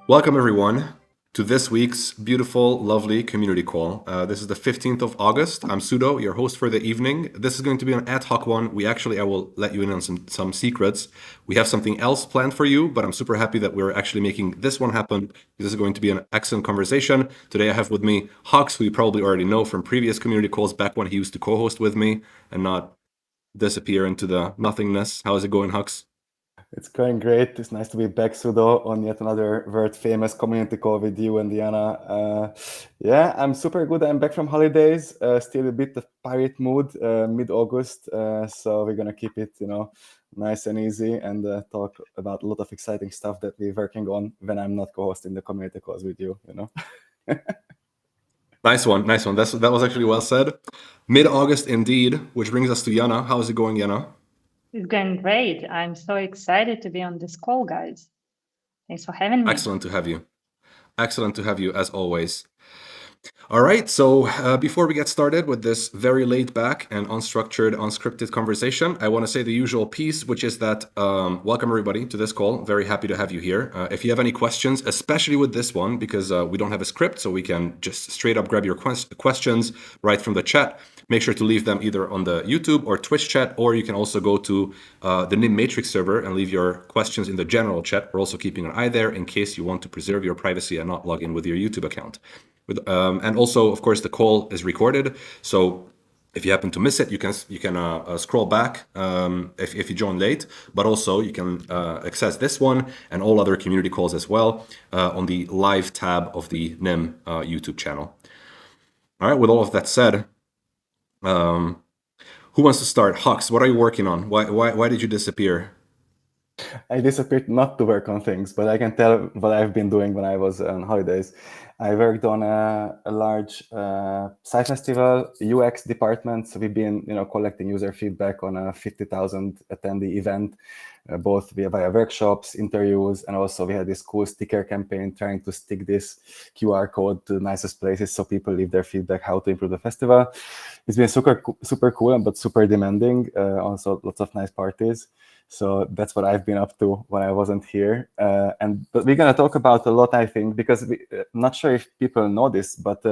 Welcome, everyone, to this week's beautiful, lovely community call. This is the 15th of August. I'm Sudo, your host for the evening. This is going to be an ad hoc one. I will let you in on some secrets. We have something else planned for you, but I'm super happy that we're actually making this one happen. This is going to be an excellent conversation. Today I have with me Hux, who you probably already know from previous community calls back when he used to co-host with me and not disappear into the nothingness. How is it going, Hux? It's going great. It's nice to be back, Sudo, on yet another very famous community call with you and Yana. Yeah, I'm super good. I'm back from holidays. Still a bit of pirate mood, mid-August. So we're gonna keep it, nice and easy, and talk about a lot of exciting stuff that we're working on when I'm not co-hosting the community calls with you. Nice one. That was actually well said. Mid-August indeed, which brings us to Yana. How is it going, Yana? It's going great. I'm so excited to be on this call, guys. Thanks for having me. Excellent to have you. Excellent to have you, as always. All right, so before we get started with this very laid back and unstructured, unscripted conversation, I want to say the usual piece, which is that welcome everybody to this call. Very happy to have you here. If you have any questions, especially with this one, because we don't have a script, so we can just straight up grab your questions right from the chat. Make sure to leave them either on the YouTube or Twitch chat, or you can also go to the Nym Matrix server and leave your questions in the general chat. We're also keeping an eye there in case you want to preserve your privacy and not log in with your YouTube account. And also, of course, the call is recorded. So if you happen to miss it, you can scroll back if you join late. But also, you can access this one and all other community calls as well on the live tab of the Nym YouTube channel. All right. With all of that said, who wants to start? Hux, what are you working on? Why did you disappear? I disappeared not to work on things, but I can tell what I've been doing when I was on holidays. I worked on a large site festival UX department. So we've been, collecting user feedback on a 50,000 attendee event, both via workshops, interviews, and also we had this cool sticker campaign trying to stick this QR code to the nicest places so people leave their feedback how to improve the festival. It's been super cool, but super demanding. Also, lots of nice parties. So that's what I've been up to when I wasn't here. But we're going to talk about a lot, I think, because I'm not sure if people know this, but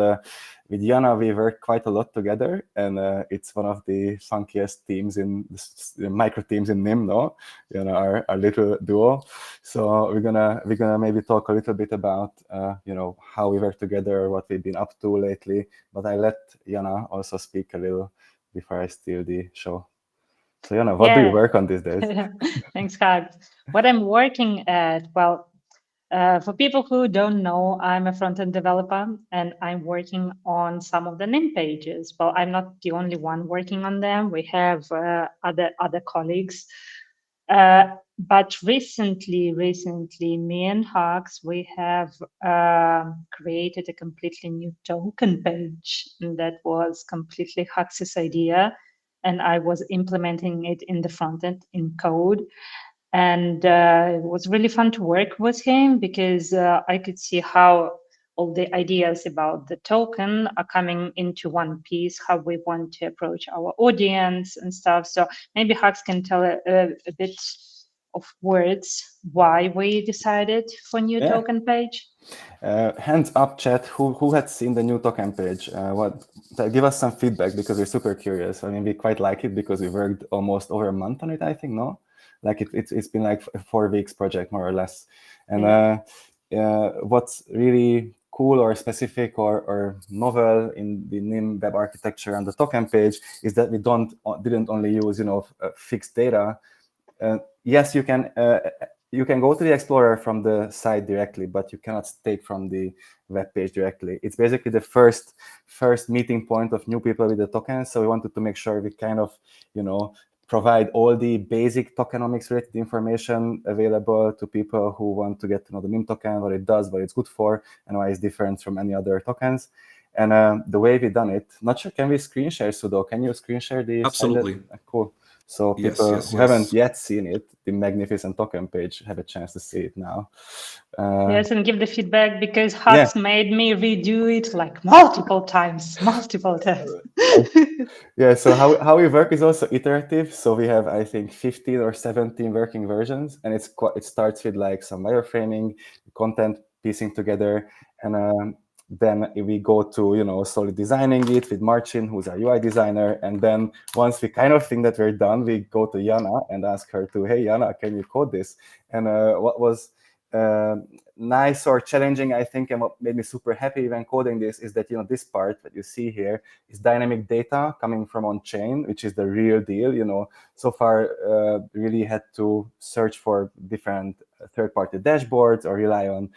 with Yana, we work quite a lot together. And it's one of the funkiest teams the micro teams in Nym, no? Our little duo. So we're gonna maybe talk a little bit about, how we work together, what we've been up to lately. But I let Yana also speak a little before I steal the show. So, Yana, what do you work on these days? Thanks, Hug. What I'm working at, well, for people who don't know, I'm a front-end developer and I'm working on some of the Nym pages. Well, I'm not the only one working on them. We have other colleagues. But recently, me and Hux, we have created a completely new token page that was completely Hux's idea. And I was implementing it in the front end in code. And it was really fun to work with him because I could see how all the ideas about the token are coming into one piece, how we want to approach our audience and stuff. So maybe Hux can tell a bit of words why we decided for new token page. Hands up, chat. Who had seen the new token page? Give us some feedback because we're super curious. I mean, we quite like it because we worked almost over a month on it. I think like it's been like a 4 weeks project more or less. And what's really cool or specific or novel in the Nym web architecture and the token page is that we didn't only use fixed data. Yes, you can go to the Explorer from the site directly, but you cannot take from the web page directly. It's basically the first meeting point of new people with the tokens. So we wanted to make sure we kind of, provide all the basic tokenomics related information available to people who want to get to know the Nym token, what it does, what it's good for, and why it's different from any other tokens. And the way we've done it, not sure, can we screen share, Sudo? Can you screen share the Absolutely. Cool. So people who haven't yet seen it, the magnificent token page, have a chance to see it now. Yes, and give the feedback because Hux made me redo it like multiple times. Yeah, so how we work is also iterative. So we have, I think, 15 or 17 working versions, and it starts with like some wireframing, content piecing together. And then we go to slowly designing it with Marcin, who's our UI designer. And then once we kind of think that we're done, we go to Yana and ask her to, hey Yana, can you code this? And what was nice or challenging, I think, and what made me super happy when coding this is that this part that you see here is dynamic data coming from on-chain, which is the real deal. So far, really had to search for different third-party dashboards or rely on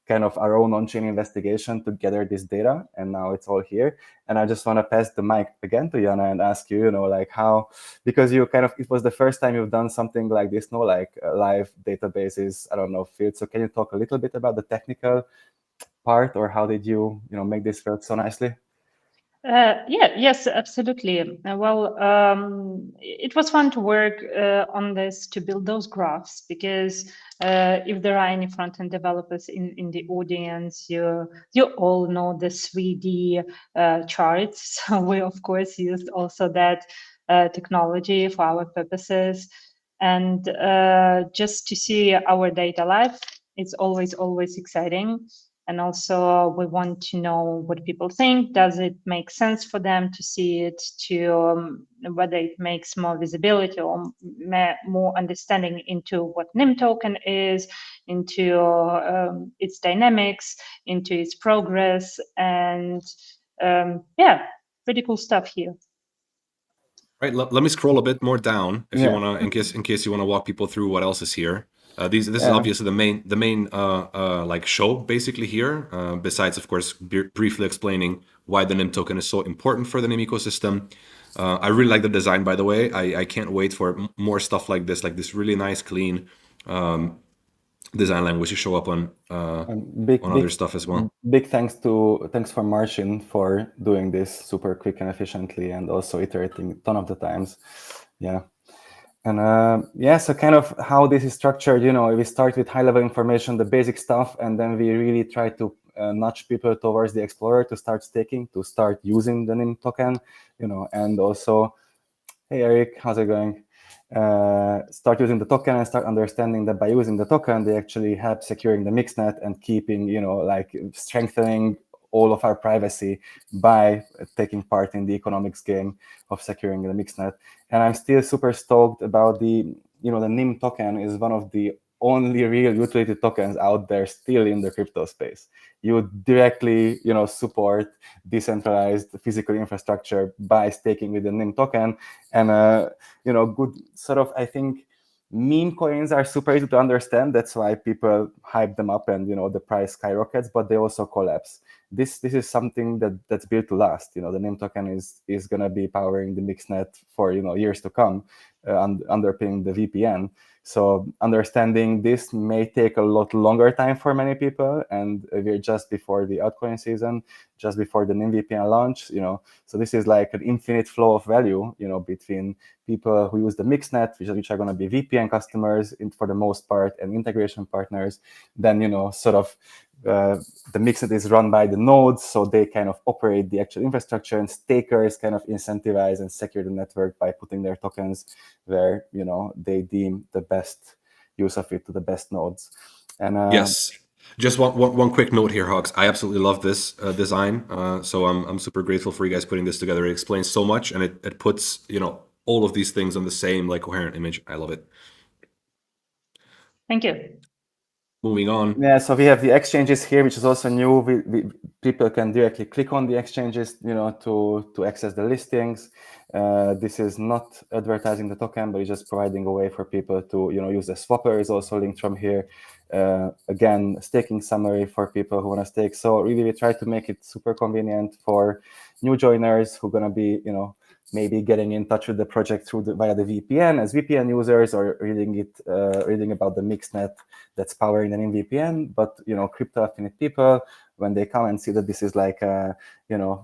kind of our own on-chain investigation to gather this data, and now it's all here. And I just want to pass the mic again to Yana and ask you, like how, because it was the first time you've done something like this, like live databases, I don't know, field. So can you talk a little bit about the technical part, or how did you, make this work so nicely? Yes, absolutely. It was fun to work on this, to build those graphs, because if there are any front-end developers in the audience, you all know the 3D charts. So we, of course, used also that technology for our purposes. And just to see our data live, it's always exciting. And also we want to know what people think. Does it make sense for them to see it, to whether it makes more visibility or more understanding into what Nym token is, into its dynamics, into its progress, and pretty cool stuff here. Right, let me scroll a bit more down if you want to, in case you want to walk people through what else is here. This is obviously the main like show basically here. Besides, of course, briefly explaining why the Nym token is so important for the Nym ecosystem. I really like the design, by the way. I can't wait for more stuff like this really nice, clean design language to show up on other stuff as well. Big thanks for Marcin for doing this super quick and efficiently, and also iterating a ton of the times. Yeah. And so kind of how this is structured, we start with high-level information, the basic stuff, and then we really try to nudge people towards the Explorer to start staking, to start using the Nym token, and also, hey Eric, how's it going? Start using the token and start understanding that by using the token, they actually help securing the mixnet and keeping, like strengthening all of our privacy by taking part in the economics game of securing the mixnet. And I'm still super stoked about the Nym token is one of the only real utility tokens out there still in the crypto space. You directly, support decentralized physical infrastructure by staking with the Nym token. And, good sort of, I think, meme coins are super easy to understand. That's why people hype them up and, the price skyrockets, but they also collapse. This is something that's built to last. The Nym token is going to be powering the mixnet for, years to come, underpinning the VPN. So understanding this may take a lot longer time for many people, and we're just before the altcoin season, just before the NymVPN launch, so this is like an infinite flow of value, between people who use the mixnet, which are going to be VPN customers for the most part, and integration partners. Then, sort of the mixnet is run by the nodes, so they kind of operate the actual infrastructure, and stakers kind of incentivize and secure the network by putting their tokens where they deem the best use of it to the best nodes. And yes, just one quick note here, Hogs. I absolutely love this design. So I'm super grateful for you guys putting this together. It explains so much, and it puts all of these things on the same like coherent image. I love it. Thank you. Moving on. Yeah, so we have the exchanges here, which is also new. People can directly click on the exchanges, to access the listings. This is not advertising the token, but it's just providing a way for people to, use the swapper is also linked from here. Again, staking summary for people who want to stake. So really, we try to make it super convenient for new joiners who are going to be, maybe getting in touch with the project via the VPN as VPN users, or reading about the mixnet that's powering the NymVPN. But crypto affinity people, when they come and see that this is like a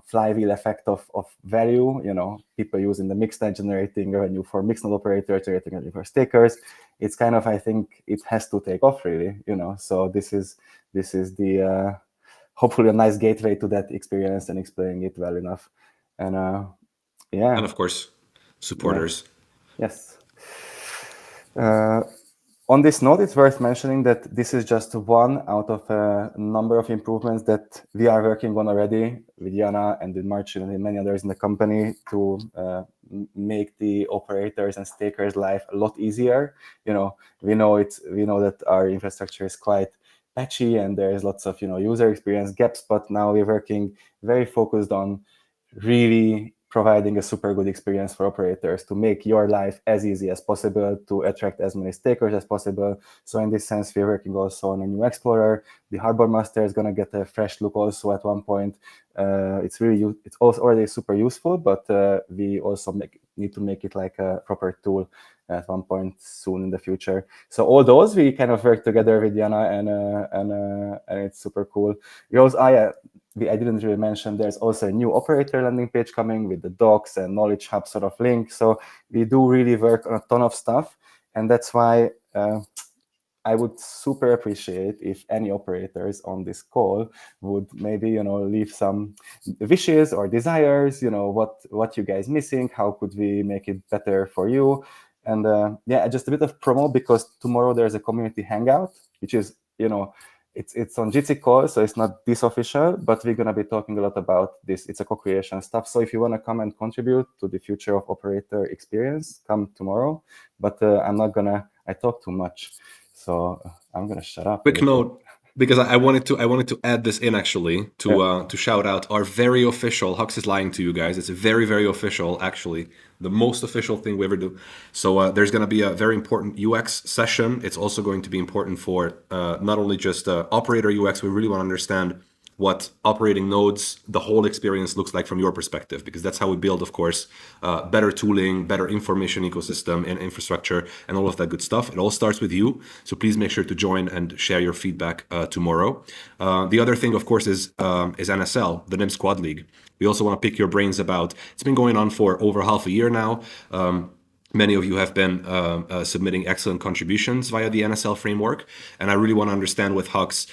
flywheel effect of value, people using the mixnet, generating revenue for mixnet operators, generating revenue for stakers, it's kind of, I think it has to take off really. So this is the hopefully a nice gateway to that experience and explaining it well enough. And and of course supporters. Yes. On this note, it's worth mentioning that this is just one out of a number of improvements that we are working on already with Yana and with Marcin and many others in the company to make the operators and stakers' life a lot easier. We know that our infrastructure is quite patchy and there's lots of user experience gaps, but now we're working very focused on really providing a super good experience for operators to make your life as easy as possible, to attract as many stakers as possible. So in this sense, we're working also on a new explorer. The Harbor Master is going to get a fresh look also at one point. It's also already super useful, but we also need to make it like a proper tool at one point soon in the future. So all those we kind of work together with Yana, and it's super cool. We also, I didn't really mention there's also a new operator landing page coming with the docs and knowledge hub sort of link. So we do really work on a ton of stuff, and that's why I would super appreciate if any operators on this call would maybe leave some wishes or desires. What you guys missing? How could we make it better for you? And yeah, just a bit of promo, because tomorrow there's a community hangout, which is it's on Jitsi call, so it's not this official, but we're gonna be talking a lot about this. It's a co-creation stuff. So if you wanna come and contribute to the future of operator experience, come tomorrow. But I talk too much. So I'm gonna shut up. Quick note, because I wanted to add this in actually to shout out our very official. Hux is lying to you guys. It's very, very official, actually, the most official thing we ever do. So there's going to be a very important UX session. It's also going to be important for not only just operator UX. We really want to understand what operating nodes, the whole experience looks like from your perspective, because that's how we build, of course, better tooling, better information ecosystem and infrastructure and all of that good stuff. It all starts with you. So please make sure to join and share your feedback tomorrow. The other thing, of course, is NSL, the Nym Squad League. We also want to pick your brains about, it's been going on for over half a year now. Many of you have been submitting excellent contributions via the NSL framework, and I really want to understand with Hux,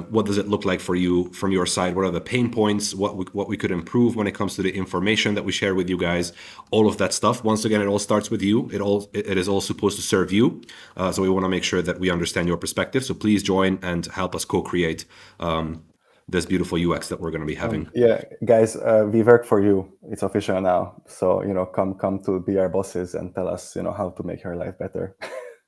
what does it look like for you from your side? What are the pain points? What we could improve when it comes to the information that we share with you guys? All of that stuff. Once again, it all starts with you. It is all supposed to serve you. So we want to make sure that we understand your perspective. So please join and help us co-create this beautiful UX that we're going to be having. Yeah, guys, we work for you. It's official now. So, come to be our bosses and tell us, how to make your life better.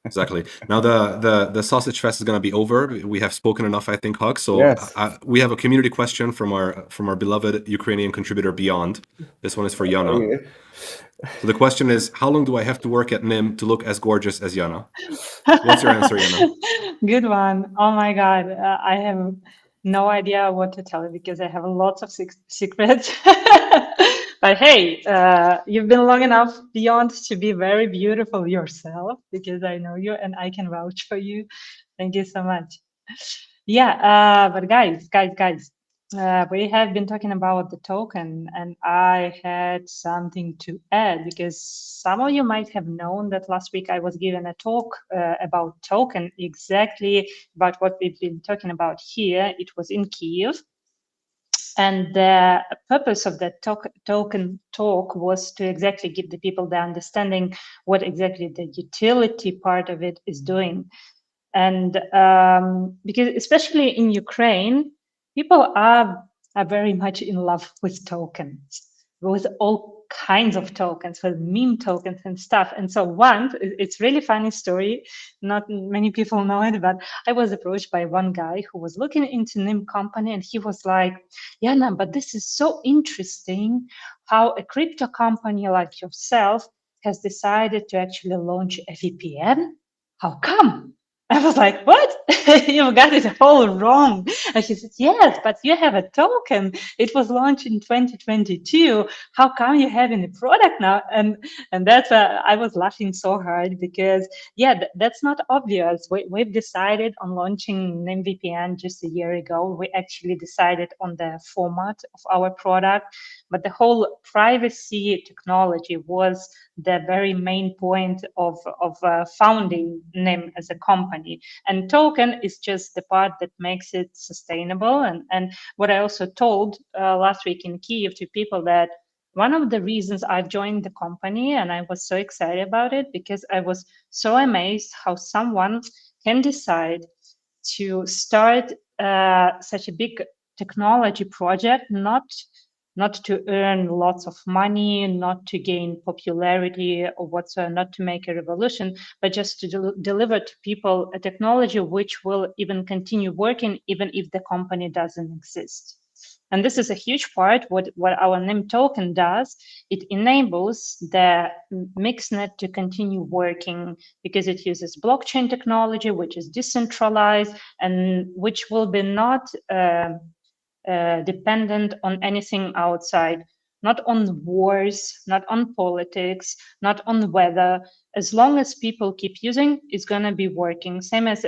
Exactly. Now the sausage fest is going to be over. We have spoken enough, I think, Hug. So yes. We have a community question from our beloved Ukrainian contributor Beyond. This one is for Yana. Okay. So the question is, how long do I have to work at Nym to look as gorgeous as Yana? What's your answer, Yana? Good one. Oh my God, I have no idea what to tell you because I have lots of secrets. But hey, you've been long enough Beyond to be very beautiful yourself, because I know you and I can vouch for you. Thank you so much. Yeah, but guys, we have been talking about the token, and I had something to add, because some of you might have known that last week I was given a talk about token, exactly about what we've been talking about here. It was in Kyiv. And the purpose of that token talk was to exactly give the people the understanding what exactly the utility part of it is doing. And because especially in Ukraine, people are very much in love with tokens, with all kinds of tokens, with meme tokens and stuff. And so it's really funny story. Not many people know it, but I was approached by one guy who was looking into Nym company, and he was like, Yana, but this is so interesting how a crypto company like yourself has decided to actually launch a VPN. How come? I was like, what? You got it all wrong. And she said, yes, but you have a token. It was launched in 2022. How come you having a product now? And that's I was laughing so hard because, yeah, that's not obvious. We've decided on launching NymVPN just a year ago. We actually decided on the format of our product, but the whole privacy technology was the very main point of founding Nym as a company. And token is just the part that makes it sustainable. And what I also told last week in Kyiv to people that one of the reasons I've joined the company, and I was so excited about it because I was so amazed how someone can decide to start such a big technology project, not to earn lots of money, not to gain popularity or whatsoever, not to make a revolution, but just to deliver to people a technology which will even continue working even if the company doesn't exist. And this is a huge part what our Nym token does. It enables the mixnet to continue working because it uses blockchain technology, which is decentralized and which will be not dependent on anything outside, not on wars, not on politics, not on weather. As long as people keep using, it's going to be working. Same as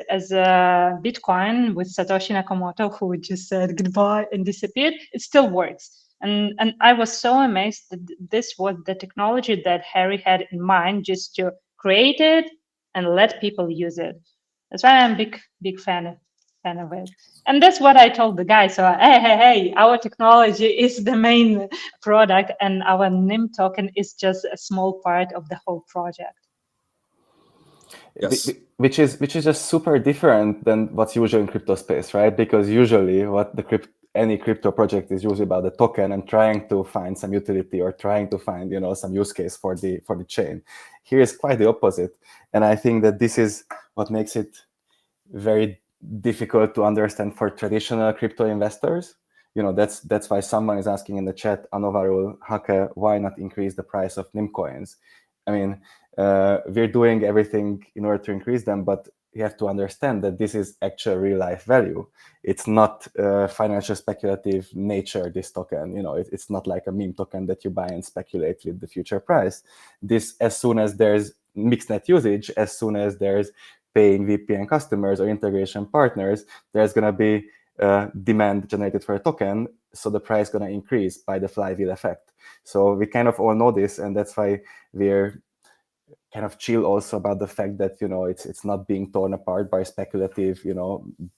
Bitcoin with Satoshi Nakamoto, who just said goodbye and disappeared. It still works. And I was so amazed that this was the technology that Harry had in mind, just to create it and let people use it. That's why I'm big fan of it. And that's what I told the guy. So, hey, our technology is the main product, and our Nym token is just a small part of the whole project. Yes. Which is just super different than what's usual in crypto space, right? Because usually what any crypto project is usually about the token and trying to find some utility or trying to find some use case for the chain. Here is quite the opposite, and I think that this is what makes it very difficult to understand for traditional crypto investors. That's why someone is asking in the chat, Anovarul Hake, why not increase the price of Nym coins? I mean, we're doing everything in order to increase them, but you have to understand that this is actual real life value. It's not financial speculative nature, this token. It's not like a meme token that you buy and speculate with the future price. This, as soon as there's mixnet usage, as soon as there's paying VPN customers or integration partners, there's going to be demand generated for a token, so the price is going to increase by the flywheel effect. So we kind of all know this, and that's why we're kind of chill also about the fact that it's not being torn apart by speculative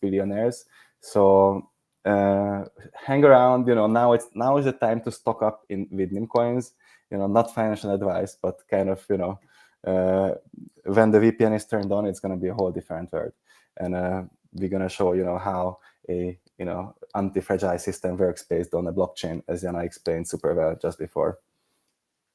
billionaires. So hang around. Now is the time to stock up with Nym coins. Not financial advice, but kind of when the VPN is turned on, it's going to be a whole different world, and we're going to show how a anti-fragile system works based on a blockchain, as Yana explained super well just before.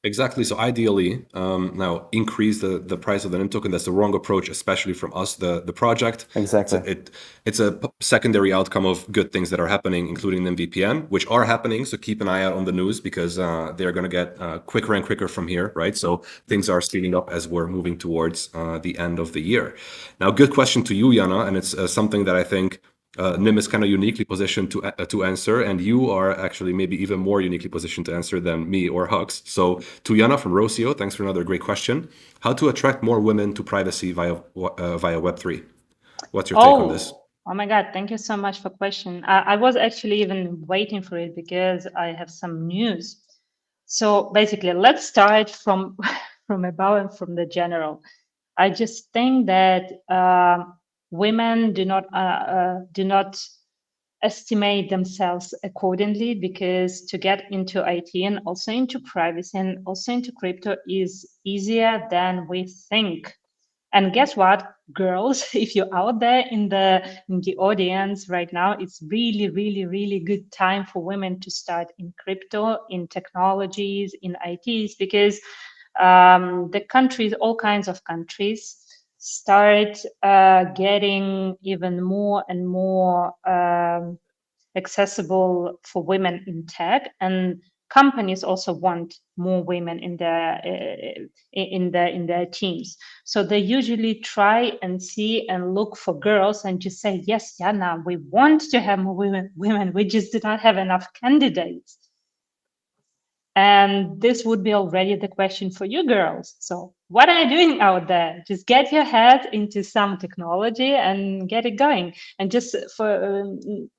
Exactly. So ideally, now increase the price of the Nym token. That's the wrong approach, especially from us, the project. Exactly. It's a secondary outcome of good things that are happening, including NymVPN, which are happening. So keep an eye out on the news, because they're going to get quicker and quicker from here, right? So things are speeding up as we're moving towards the end of the year. Now, good question to you, Yana, and it's something that I think Nym is kind of uniquely positioned to answer, and you are actually maybe even more uniquely positioned to answer than me or Hux. So to Yana from Rocio, thanks for another great question. How to attract more women to privacy via Web3? What's your take on this? Oh my God, thank you so much for question. I was actually even waiting for it because I have some news. So basically, let's start from above and from the general. I just think that women do not estimate themselves accordingly, because to get into IT and also into privacy and also into crypto is easier than we think. And guess what, girls, if you're out there in the audience right now, it's really, really, really good time for women to start in crypto, in technologies, in ITs, because the countries, all kinds of countries, start getting even more and more accessible for women in tech, and companies also want more women in their teams. So they usually try and see and look for girls and just say, yes, Yana, we want to have more women. We just do not have enough candidates. And this would be already the question for you girls. So what are you doing out there? Just get your head into some technology and get it going. And just to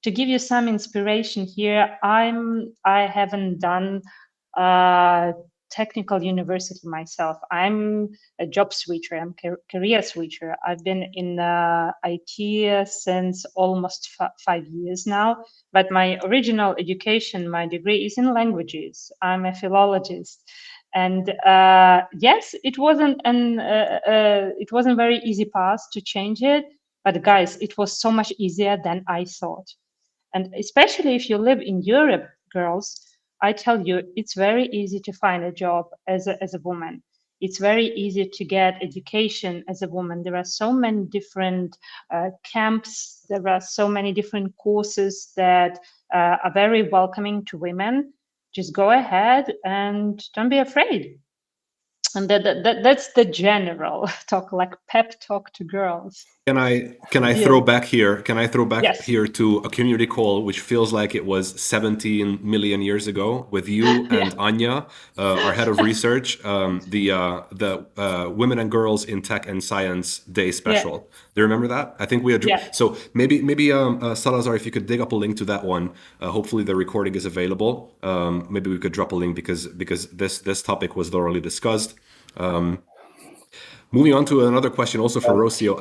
give you some inspiration here, I haven't done technical university myself. I'm a job switcher. I'm career switcher. I've been in IT since almost 5 years now. But my original education, my degree is in languages. I'm a philologist. And yes, it wasn't very easy path to change it. But guys, it was so much easier than I thought. And especially if you live in Europe, girls, I tell you, it's very easy to find a job as a woman. It's very easy to get education as a woman. There are so many different camps. There are so many different courses that are very welcoming to women. Just go ahead and don't be afraid. And that's the general talk, like pep talk to girls. Can I Yeah. throw back here? Can I throw back Yes. here to a community call, which feels like it was 17 million years ago, with you and Anya, our head of research, the Women and Girls in Tech and Science Day special. Do you remember that? I think we had. Yeah. So maybe Salazar, if you could dig up a link to that one. Hopefully the recording is available. Maybe we could drop a link because this topic was thoroughly discussed. Moving on to another question, also for Rocio.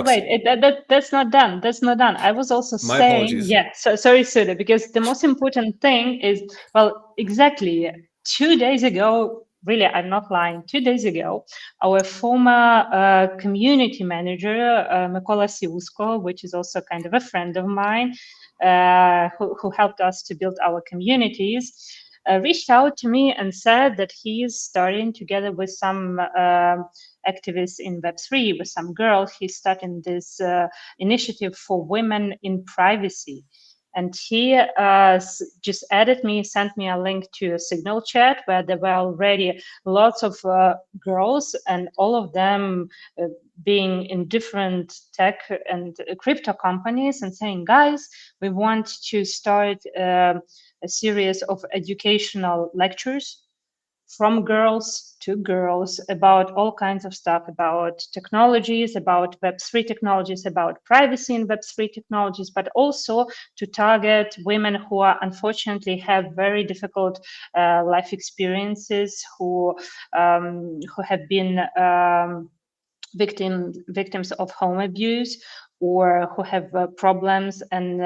Wait. That's not done. That's not done. I was also My saying, apologies. yeah. So sorry, Sudo, because the most important thing is, well, exactly 2 days ago. Really, I'm not lying. 2 days ago, our former community manager, Mykola Siusko, which is also kind of a friend of mine, who helped us to build our communities, reached out to me and said that he is starting together with some activists in Web3, with some girls. He's starting this initiative for women in privacy. And he just added me, sent me a link to a Signal chat where there were already lots of girls, and all of them being in different tech and crypto companies, and saying, guys, we want to start a series of educational lectures from girls to girls about all kinds of stuff, about technologies, about Web3 technologies, about privacy in Web3 technologies, but also to target women who are unfortunately have very difficult life experiences, who have been victims of home abuse, or who have problems and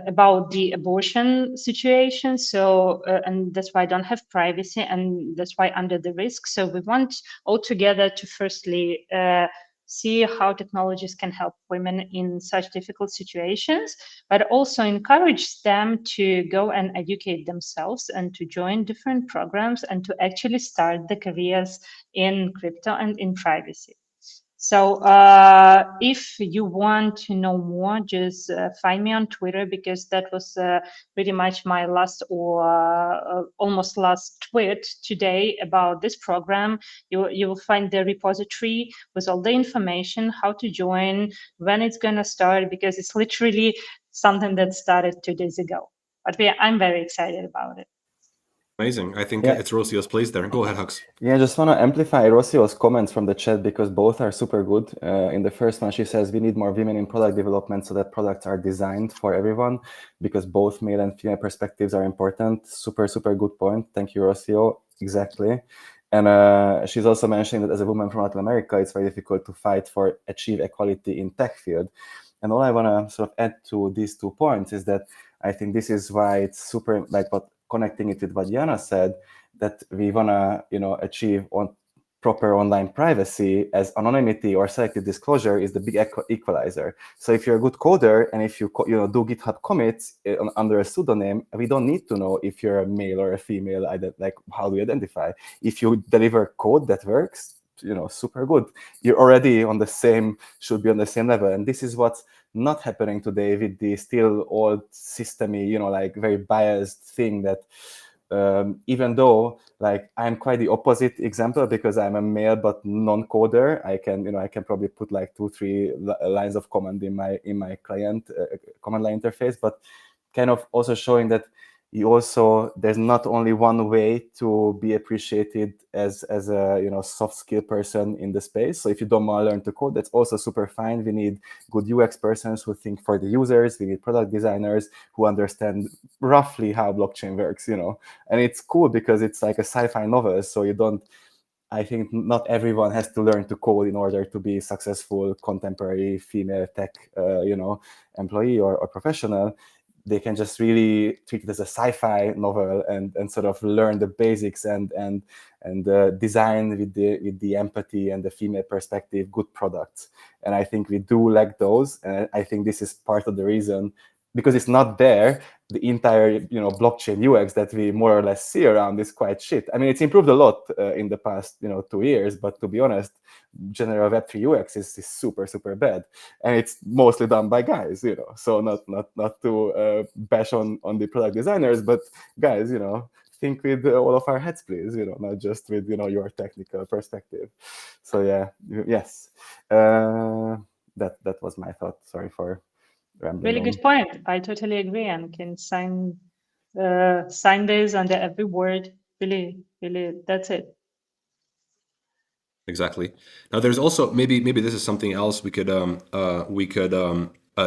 about the abortion situation. So, and that's why I don't have privacy, and that's why under the risk. So we want altogether to firstly see how technologies can help women in such difficult situations, but also encourage them to go and educate themselves and to join different programs and to actually start the careers in crypto and in privacy. So if you want to know more, just find me on Twitter, because that was pretty much my last or almost last tweet today about this program. You will find the repository with all the information, how to join, when it's going to start, because it's literally something that started 2 days ago. But I'm very excited about it. Amazing. I think it's Rocio's place there. Go ahead, Hux. Yeah, I just want to amplify Rocio's comments from the chat because both are super good. In the first one, she says, we need more women in product development so that products are designed for everyone, because both male and female perspectives are important. Super, super good point. Thank you, Rocio. Exactly. And she's also mentioning that as a woman from Latin America, it's very difficult to fight for achieve equality in tech field. And all I want to sort of add to these 2 points is that I think this is why it's super, like what connecting it with what Yana said, that we want to, achieve on proper online privacy, as anonymity or selective disclosure is the big equalizer. So if you're a good coder and if you do GitHub commits under a pseudonym, we don't need to know if you're a male or a female. Like, how do we identify? If you deliver code that works, super good. You're already should be on the same level. And this is what's not happening today with the still old systemy, like very biased thing that even though like I'm quite the opposite example, because I'm a male but non-coder, I can probably put like 2-3 lines of command in my client command line interface, but kind of also showing that you also, there's not only one way to be appreciated as a soft skill person in the space. So if you don't want to learn to code, that's also super fine. We need good UX persons who think for the users. We need product designers who understand roughly how blockchain works, and it's cool because it's like a sci-fi novel. So you don't, I think not everyone has to learn to code in order to be a successful contemporary female tech, employee or professional. They can just really treat it as a sci-fi novel and sort of learn the basics and design with the empathy and the female perspective good products. And I think we do lack those, and I think this is part of the reason, because it's not there. The entire blockchain UX that we more or less see around is quite shit. I mean, it's improved a lot in the past 2 years, but to be honest, general Web3 UX is super bad, and it's mostly done by guys. So not to bash on the product designers, but guys, think with all of our heads, please. Not just with your technical perspective. So yeah, yes, that was my thought. Sorry for rambling Really on. good point. I totally agree and can sign this under every word. Really, that's it. Exactly. Now, there's also maybe this is something else we could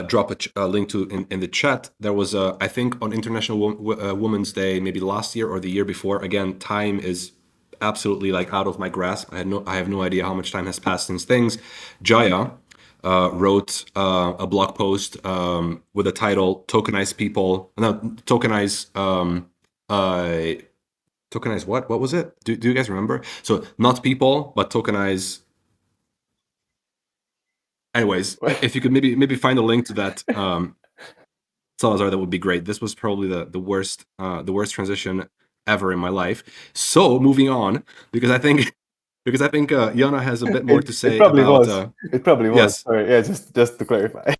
drop a link to in the chat. There was I think on International Women's Day, maybe last year or the year before. Again, time is absolutely like out of my grasp. I have no idea how much time has passed since things. Jaya wrote a blog post with the title "Tokenize People." No, tokenize. Tokenize what? What was it? Do you guys remember? So not people, but tokenize. Anyways, if you could maybe find a link to that, Salazar, that would be great. This was probably the worst transition ever in my life. So moving on, because I think Yana has a bit more to say it probably about. was. It probably was. Yes. Sorry, yeah, just to clarify.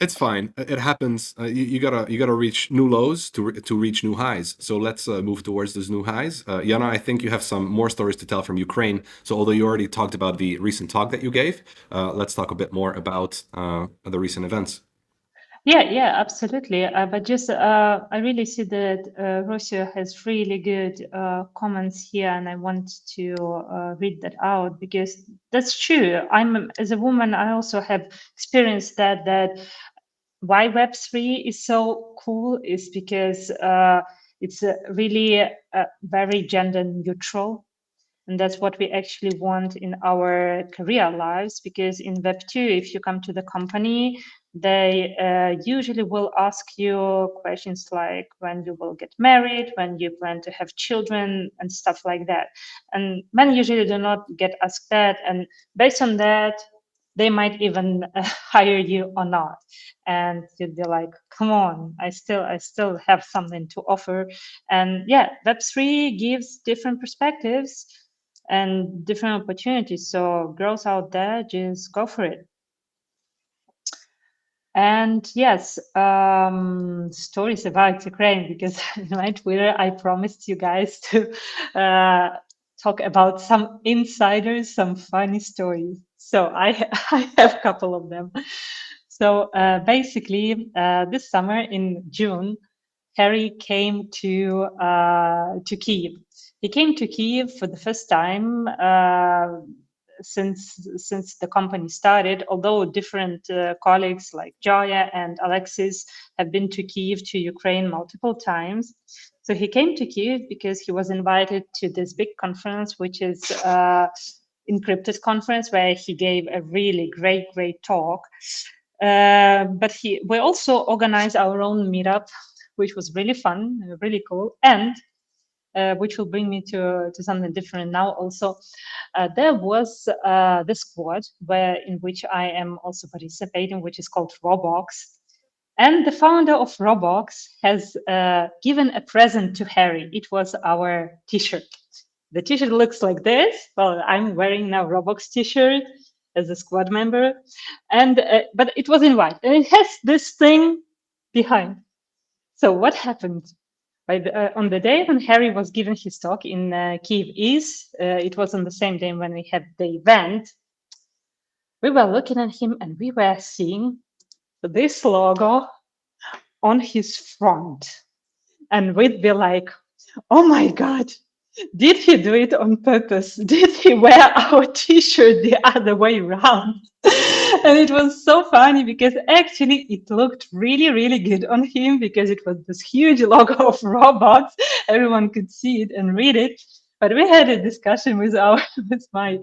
It's fine. It happens. You gotta reach new lows to reach new highs. So let's move towards those new highs. Yana, I think you have some more stories to tell from Ukraine. So although you already talked about the recent talk that you gave, let's talk a bit more about the recent events. Yeah, absolutely. But just I really see that Rocio has really good comments here, and I want to read that out because that's true. As a woman, I also have experienced that why Web3 is so cool is because it's really very gender neutral. And that's what we actually want in our career lives, because in Web2, if you come to the company, they usually will ask you questions like when you will get married, when you plan to have children, and stuff like that. And men usually do not get asked that. And based on that, they might even hire you or not. And you'd be like, come on, I still have something to offer. And yeah, Web3 gives different perspectives and different opportunities. So girls out there, just go for it. And yes, stories about Ukraine, because in my Twitter, I promised you guys to talk about some insiders, some funny stories. So I have a couple of them. So basically, this summer in June, Harry came to Kiev. He came to Kiev for the first time since the company started. Although different colleagues like Joya and Alexis have been to Kiev, to Ukraine multiple times. So he came to Kiev because he was invited to this big conference, which is encrypted conference, where he gave a really great talk. But we also organized our own meetup, which was really fun, really cool, and which will bring me to something different now. Also, there was the squad in which I am also participating, which is called Robox. And the founder of Robox has given a present to Harry. It was our T-shirt. The T-shirt looks like this. Well, I'm wearing now Robox T-shirt as a squad member, and but it was in white, and it has this thing behind. So what happened? On the day when Harry was given his talk in Kiev East, it was on the same day when we had the event. We were looking at him and we were seeing this logo on his front. And we'd be like, oh my God, did he do it on purpose? Did he wear our t-shirt the other way around? And it was so funny because actually it looked really, really good on him because it was this huge logo of Robox. Everyone could see it and read it. But we had a discussion with our with my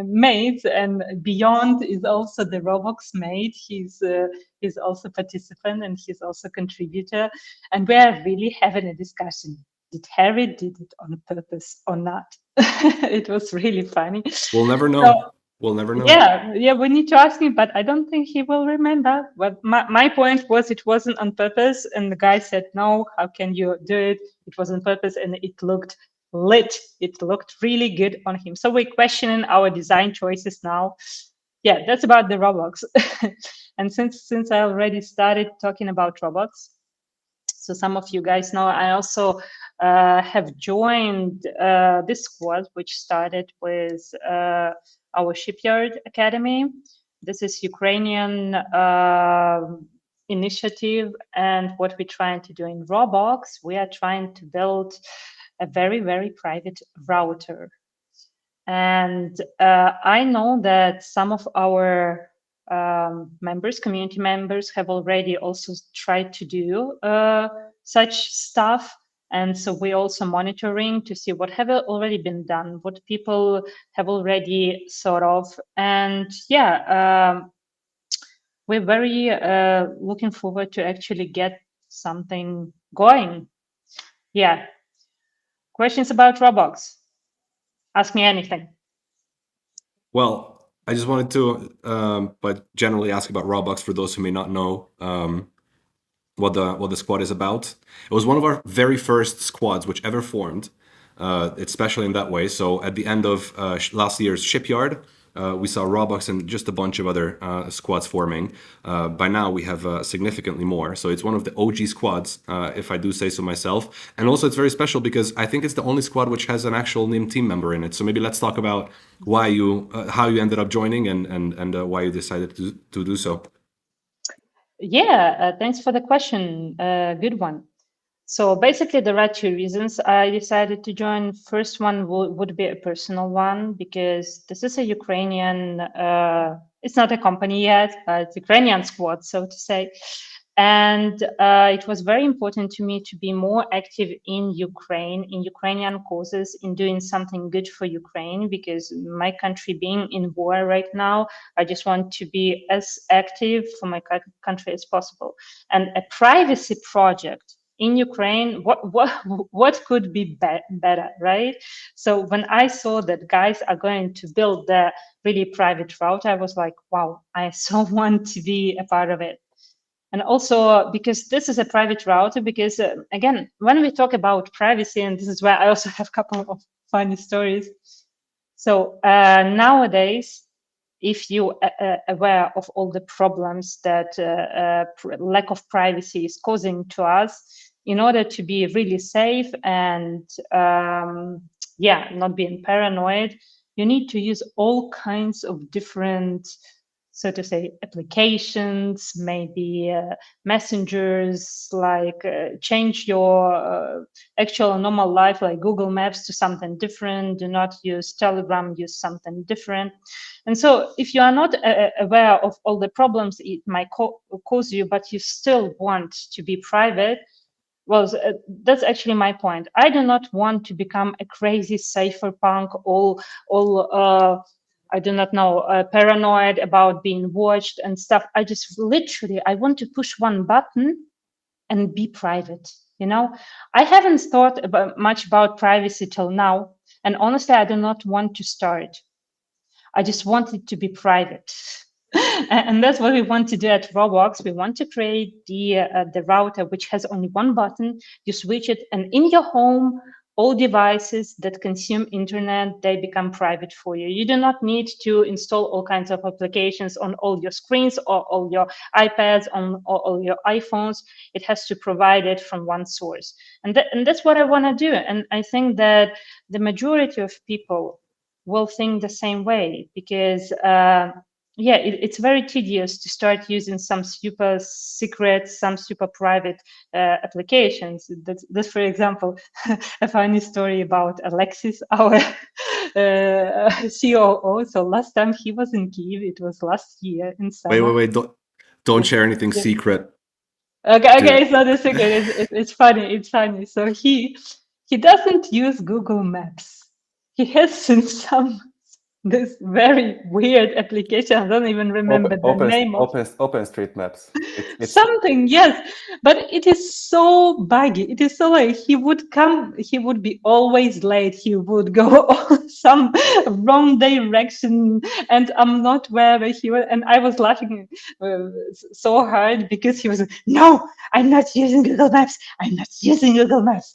mates, and Beyond is also the Robox mate. He's also participant and he's also contributor, and we are really having a discussion. Did Harry did it on purpose or not? It was really funny. We'll never know. So, We'll never know. yeah, we need to ask him, but I don't think he will remember. But my point was it wasn't on purpose, and the guy said, no, how can you do it? It was on purpose, and it looked lit. It looked really good on him. So we're questioning our design choices now. Yeah, that's about the Robox. And since I already started talking about robots, so some of you guys know I also have joined this squad, which started with our Shipyard Academy. This is Ukrainian initiative, and what we're trying to do in Robox, we are trying to build a very, very private router. And I know that some of our community members have already also tried to do such stuff. And so we're also monitoring to see what have already been done, what people have already thought of. And yeah, we're very looking forward to actually get something going. Yeah. Questions about Robox? Ask me anything. Well, I just wanted to, but generally ask about Robox for those who may not know what the squad is about. It was one of our very first squads which ever formed. It's special in that way. So at the end of last year's Shipyard, we saw Robox and just a bunch of other squads forming. By now we have significantly more. So it's one of the OG squads, if I do say so myself. And also it's very special because I think it's the only squad which has an actual Nym team member in it. So maybe let's talk about why how you ended up joining and why you decided to do so. Yeah, thanks for the question. Good one. So basically, there are two reasons I decided to join. First one would be a personal one because this is a Ukrainian. It's not a company yet, but it's Ukrainian squad, so to say. And it was very important to me to be more active in Ukraine, in Ukrainian causes, in doing something good for Ukraine, because my country being in war right now, I just want to be as active for my country as possible. And a privacy project in Ukraine, what could be better, right? So when I saw that guys are going to build the really private route, I was like, wow, I so want to be a part of it. And also because this is a private router, because again, when we talk about privacy, and this is where I also have a couple of funny stories. So nowadays, if you are aware of all the problems that lack of privacy is causing to us, in order to be really safe and not being paranoid, you need to use all kinds of different, so to say, applications, maybe messengers, like change your actual normal life, like Google Maps, to something different. Do not use Telegram, use something different. And so if you are not aware of all the problems it might cause you, but you still want to be private, well, that's actually my point. I do not want to become a crazy cypherpunk, all I do not know, paranoid about being watched and stuff. I just literally, I want to push one button and be private. You know, I haven't thought much about privacy till now. And honestly, I do not want to start. I just want it to be private. And that's what we want to do at Robox. We want to create the router which has only one button. You switch it, and in your home, all devices that consume internet, they become private for you. You do not need to install all kinds of applications on all your screens or all your iPads, on all your iPhones. It has to provide it from one source. And that's what I want to do. And I think that the majority of people will think the same way, because yeah, it's very tedious to start using some super secret, some super private applications. That's, for example, a funny story about Alexis, our COO. So last time he was in Kyiv, it was last year in summer. Wait. Don't Yes, share anything yes. secret. Okay, it's not a secret. It's funny. It's funny. So he doesn't use Google Maps. He has some this very weird application. I don't even remember the name of Open Street Maps. It's something. Yes, but it is so buggy. It is so like he would be always late. He would go some wrong direction, and I'm not where he was. And I was laughing so hard because he was, no, I'm not using Google Maps. I'm not using Google Maps.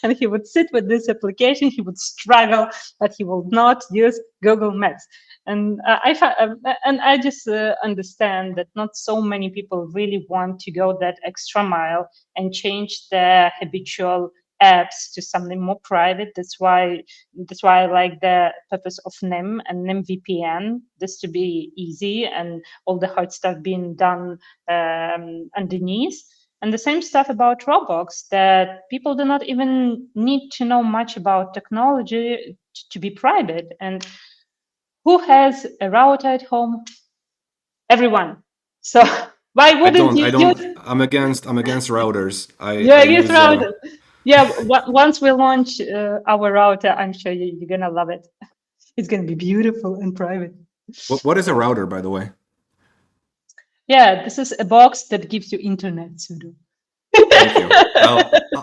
And he would sit with this application. He would struggle, but he will not use Google Maps. And I just understand that not so many people really want to go that extra mile and change their habitual apps to something more private. That's why I like the purpose of Nym and NymVPN. This to be easy and all the hard stuff being done underneath. And the same stuff about Robox, that people do not even need to know much about technology to be private. And who has a router at home? Everyone. So why wouldn't you I use? don't. I'm against routers. Yeah, I use use. router. Yeah, once we launch our router, I'm sure you're gonna love it. It's gonna be beautiful and private. What is a router, by the way? Yeah, this is a box that gives you internet, Sudo. Thank you.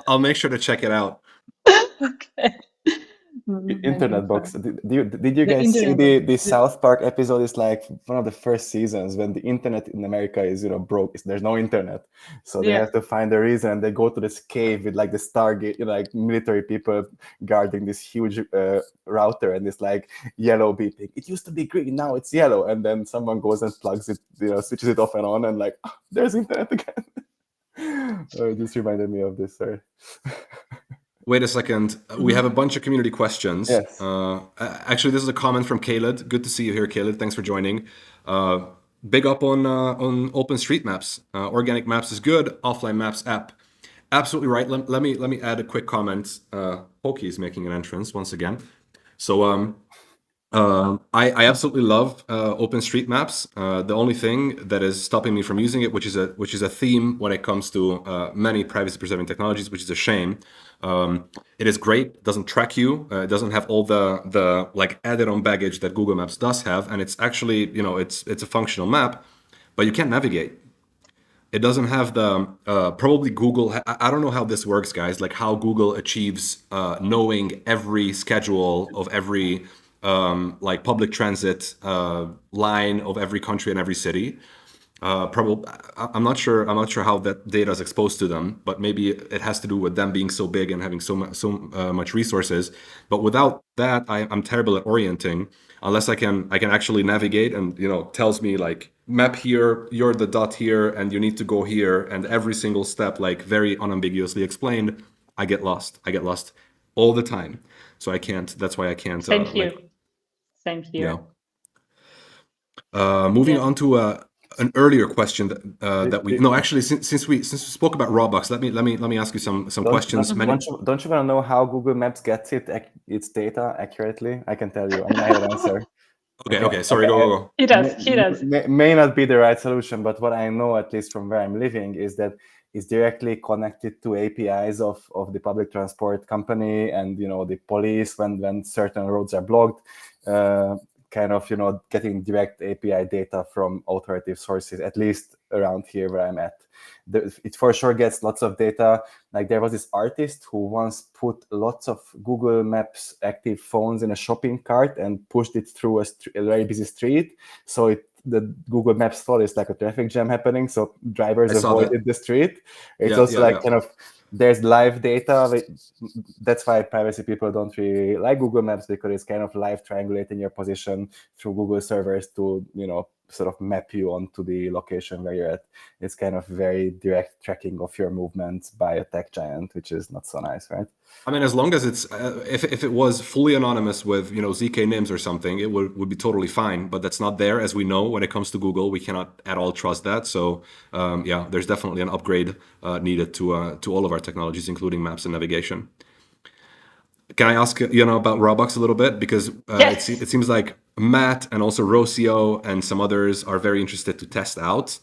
I'll make sure to check it out. Okay. Internet box. Did you The guys see internet the box. South Park episode? Is like one of the first seasons when the internet in America is broke. There's no internet, so they Yeah. have to find a reason, and they go to this cave with like the Stargate, like military people guarding this huge router, and it's like yellow beeping. It used to be green, now it's yellow, and then someone goes and plugs it, switches it off and on, and like, oh, there's internet again. It just reminded me of this. Sorry. Wait a second. We have a bunch of community questions. Yes. Actually, this is a comment from Caleb. Good to see you here, Caleb. Thanks for joining. Big up on OpenStreetMaps. Organic Maps is good. Offline Maps app. Absolutely right. Let me add a quick comment. Pokey is making an entrance once again. So I absolutely love OpenStreetMaps. The only thing that is stopping me from using it, which is a theme when it comes to many privacy-preserving technologies, which is a shame. It is great. It doesn't track you. It doesn't have all the like added-on baggage that Google Maps does have, and it's actually it's a functional map, but you can't navigate. It doesn't have the probably Google. I don't know how this works, guys. Like how Google achieves knowing every schedule of every like public transit line of every country and every city. Probably, I'm not sure how that data is exposed to them, but maybe it has to do with them being so big and having so much resources. But without that, I'm terrible at orienting. Unless I can actually navigate and tells me like map here, you're the dot here, and you need to go here, and every single step like very unambiguously explained. I get lost all the time, so I can't. That's why I can't. Same here. Same here. Moving on to an earlier question that we actually since we spoke about Robox, let me ask you some questions. Don't you want to know how Google Maps gets its data accurately? I can tell you. I mean, I have an answer. Okay. Sorry, go. He does. May not be the right solution, but what I know, at least from where I'm living, is that it's directly connected to APIs of the public transport company and the police when certain roads are blocked. Kind of getting direct API data from authoritative sources, at least around here where I'm at. It for sure gets lots of data. Like there was this artist who once put lots of Google Maps active phones in a shopping cart and pushed it through a very busy street. So the Google Maps thought it's like a traffic jam happening, so drivers avoided the street. It's kind of there's live data. That's why privacy people don't really like Google Maps, because it's kind of live triangulating your position through Google servers to sort of map you onto the location where you're at. It's kind of very direct tracking of your movements by a tech giant, which is not so nice, right? I mean, as long as it's if it was fully anonymous with ZK names or something, it would be totally fine. But that's not there, as we know. When it comes to Google, we cannot at all trust that. So yeah, there's definitely an upgrade needed to all of our technologies, including maps and navigation. Can I ask about Robox a little bit, because Yes. it seems like Matt and also Rocio and some others are very interested to test out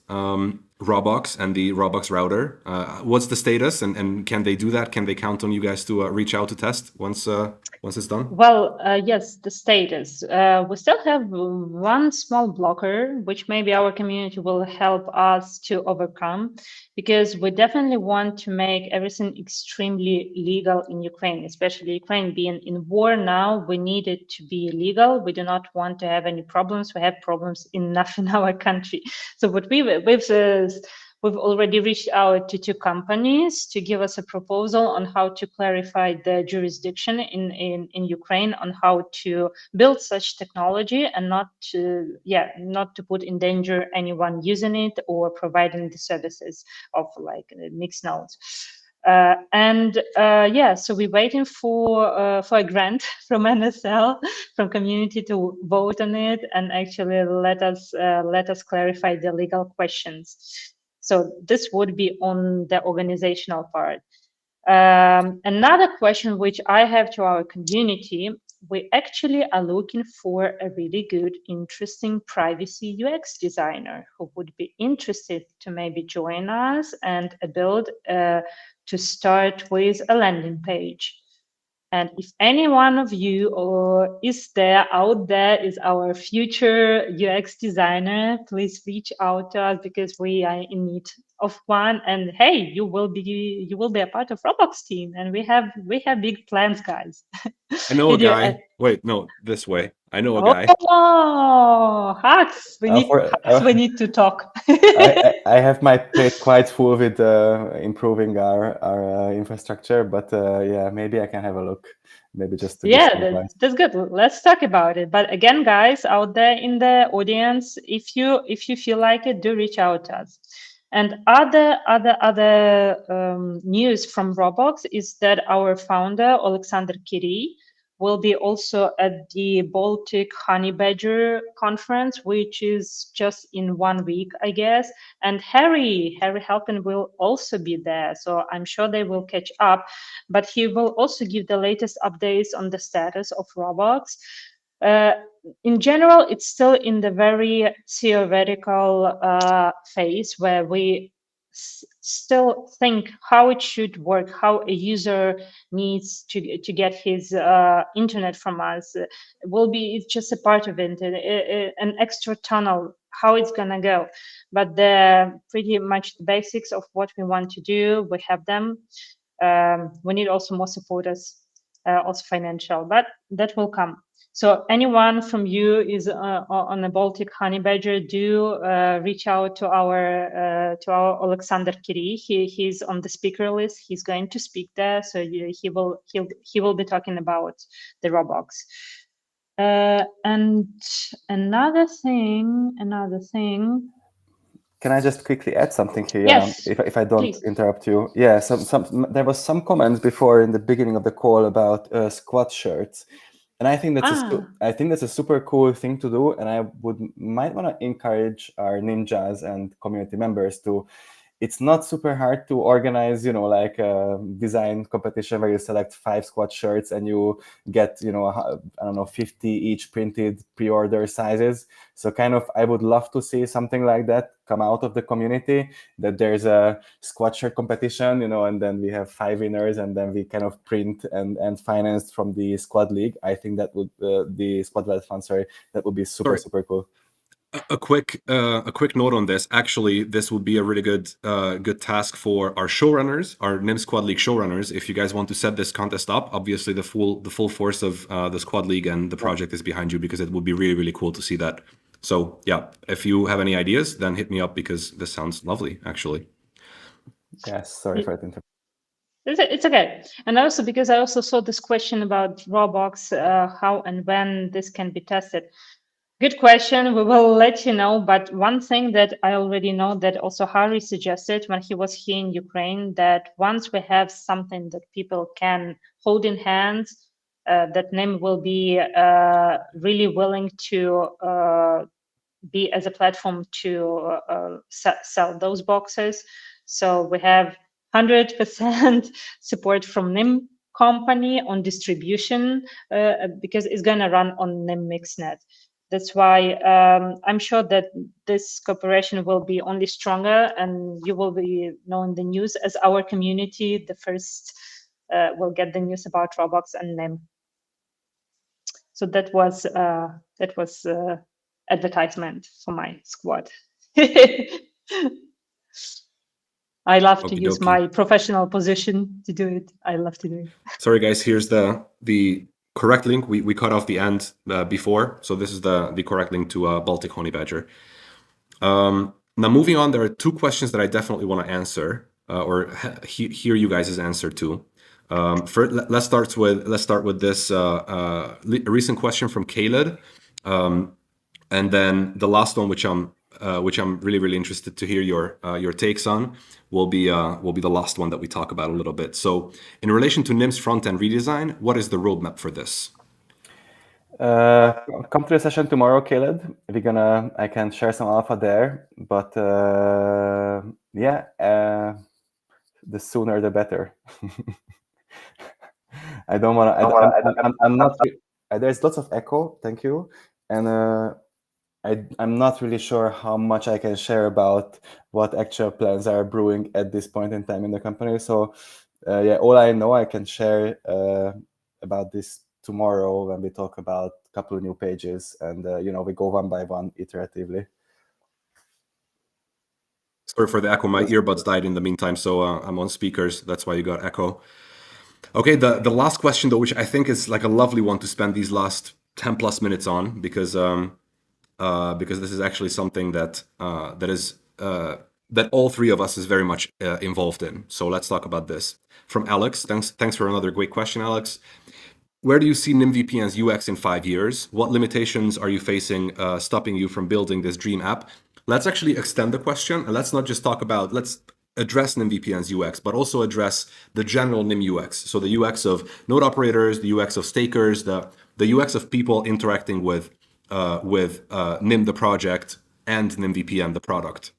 Robox and the Robox router. What's the status, and can they do that? Can they count on you guys to reach out to test once it's done? Well, yes, the status. We still have one small blocker, which maybe our community will help us to overcome, because we definitely want to make everything extremely legal in Ukraine, especially Ukraine being in war now. We need it to be legal. We do not want to have any problems. We have problems enough in our country. So what we've already reached out to 2 companies to give us a proposal on how to clarify the jurisdiction in Ukraine on how to build such technology and not to put in danger anyone using it or providing the services of like mixed nodes. So we're waiting for a grant from NSL, from community, to vote on it and actually let us clarify the legal questions. So this would be on the organizational part. Another question which I have to our community, we actually are looking for a really good, interesting privacy UX designer who would be interested to maybe join us and build to start with a landing page. And if any one of you or is out there is our future UX designer, please reach out to us, because we are in need of one. And hey, you will be a part of Robox team, and we have big plans, guys. I know a guy. Wait, no, this way. I know a guy. Oh, hacks! We need to talk. I have my plate quite full with improving our infrastructure, but yeah, maybe I can have a look. Maybe just to give some advice. That's good. Let's talk about it. But again, guys out there in the audience, if you feel like it, do reach out to us. And other news from Robox is that our founder Alexander Kiri will be also at the Baltic Honey Badger conference, which is just in 1 week, I guess. And Harry Halpin will also be there. So I'm sure they will catch up, but he will also give the latest updates on the status of Robox. In general, it's still in the very theoretical phase where we still think how it should work, how a user needs to get his internet from us. It's just a part of it, an extra tunnel, how it's gonna go. But pretty much the basics of what we want to do, we have them. We need also more supporters, also financial, but that will come. So anyone from you is on the Baltic Honey Badger, do reach out to our Alexander Kiri. He's on the speaker list. He's going to speak there, so he will be talking about the Robox. And another thing. Can I just quickly add something here, yes, if I don't please. interrupt you? Yeah, there was some comments before in the beginning of the call about squad shirts. And I think that's a super cool thing to do, and I might want to encourage our ninjas and community members to. It's not super hard to organize, like a design competition where you select 5 squad shirts and you get, 50 each printed pre-order sizes. So kind of, I would love to see something like that come out of the community, that there's a squad shirt competition, and then we have 5 winners, and then we kind of print and finance from the squad league. I think that would, the squad wealth fund, that would be super cool. A quick note on this. Actually, this would be a really good task for our showrunners, our Nym Squad League showrunners. If you guys want to set this contest up, obviously the full force of the Squad League and the project is behind you, because it would be really, really cool to see that. So yeah, if you have any ideas, then hit me up, because this sounds lovely, actually. Yes, sorry for that. It's okay. And also because I also saw this question about Robox, how and when this can be tested. Good question. We will let you know. But one thing that I already know that also Harry suggested when he was here in Ukraine, that once we have something that people can hold in hands, that Nym will be really willing to be as a platform to sell those boxes. So we have 100% support from Nym company on distribution because it's going to run on Nym Mixnet. That's why I'm sure that this cooperation will be only stronger, and you will be knowing the news as our community. The first will get the news about Robox and Nym. So that was advertisement for my squad. I love to use my professional position to do it. I love to do it. Sorry, guys. Here's the correct link. We cut off the end before, so this is the correct link to Baltic Honey Badger. Now, moving on, there are two questions that I definitely want to answer or hear you guys' answer to. First, let's start with this recent question from Caleb, and then the last one, which I'm really interested to hear your takes on, will be the last one that we talk about a little bit. So, in relation to Nym's front-end redesign, what is the roadmap for this? Come to the session tomorrow, Caleb. I can share some alpha there, but yeah, the sooner the better. I don't want to. I'm not. There's lots of echo. Thank you, and I'm not really sure how much I can share about what actual plans are brewing at this point in time in the company. So, yeah, all I know I can share about this tomorrow when we talk about a couple of new pages, and we go one by one iteratively. Sorry for the echo. My earbuds died in the meantime, so I'm on speakers. That's why you got echo. Okay, the last question though, which I think is like a lovely one to spend these last 10 plus minutes on, because this is actually something that that all three of us is very much involved in. So let's talk about this. From Alex, thanks for another great question, Alex. Where do you see NymVPN's UX in 5 years? What limitations are you facing stopping you from building this dream app? Let's actually extend the question, and let's not just talk about, let's address NymVPN's UX, but also address the general Nym UX. So the UX of node operators, the UX of stakers, the UX of people interacting with Nym the project and NymVPN the product.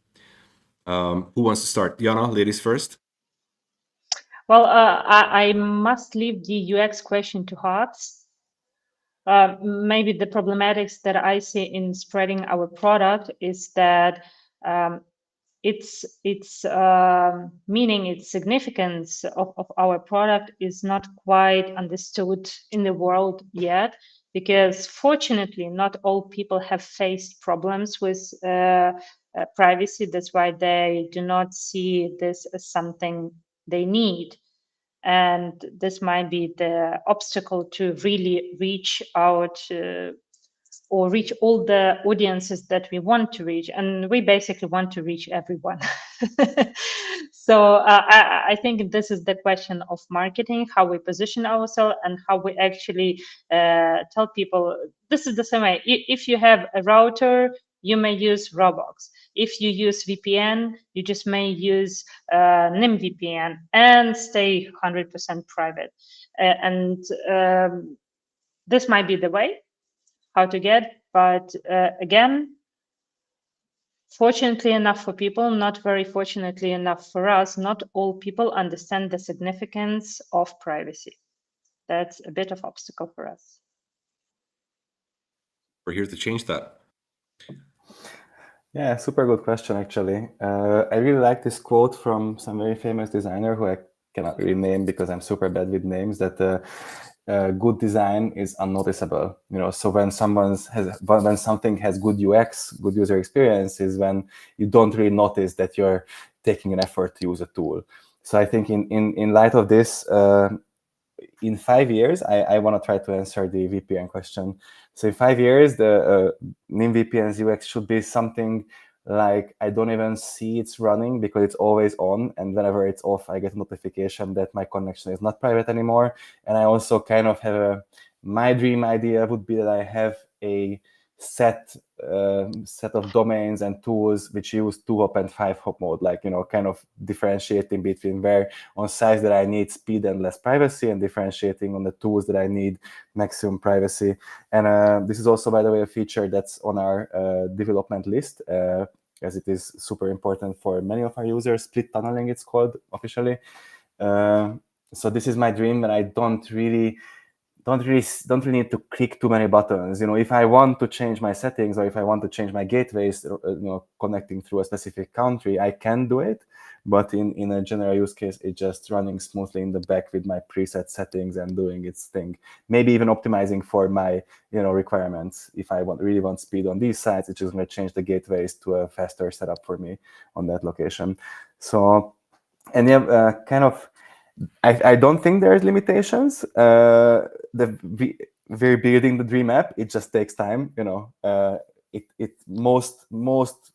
Who wants to start? Yana, ladies first. Well, I must leave the UX question to Hobbs. Maybe the problematics that I see in spreading our product is that its meaning, its significance of our product is not quite understood in the world yet, because fortunately not all people have faced problems with privacy. That's why they do not see this as something they need. And this might be the obstacle to really reach out or reach all the audiences that we want to reach. And we basically want to reach everyone. So I think this is the question of marketing, how we position ourselves and how we actually tell people. This is the same way. If you have a router, you may use Robox. If you use VPN, you just may use NymVPN and stay 100% private. And this might be the way how to get, but again, fortunately enough for people, not very fortunately enough for us, not all people understand the significance of privacy. That's a bit of obstacle for us. We're here to change that. Yeah, super good question, actually. I really like this quote from some very famous designer who I cannot really name because I'm super bad with names, that good design is unnoticeable. So when something has good UX, good user experience, is when you don't really notice that you're taking an effort to use a tool. So I think in light of this, in 5 years, I want to try to answer the VPN question. So in 5 years, the NymVPN's UX should be something like I don't even see it's running because it's always on, and whenever it's off, I get a notification that my connection is not private anymore. And I also kind of have my dream idea would be that I have a set of domains and tools which use 2-hop and 5-hop mode, like, kind of differentiating between where on sites that I need speed and less privacy, and differentiating on the tools that I need maximum privacy. And this is also, by the way, a feature that's on our development list, as it is super important for many of our users. Split tunneling, it's called officially. So this is my dream, and I don't really need to click too many buttons. If I want to change my settings, or if I want to change my gateways, connecting through a specific country, I can do it. But in a general use case, it's just running smoothly in the back with my preset settings and doing its thing. Maybe even optimizing for my requirements. If I really want speed on these sites, it's just going to change the gateways to a faster setup for me on that location. So, and yeah, kind of. I don't think there's limitations. We're building the dream app. It just takes time. Most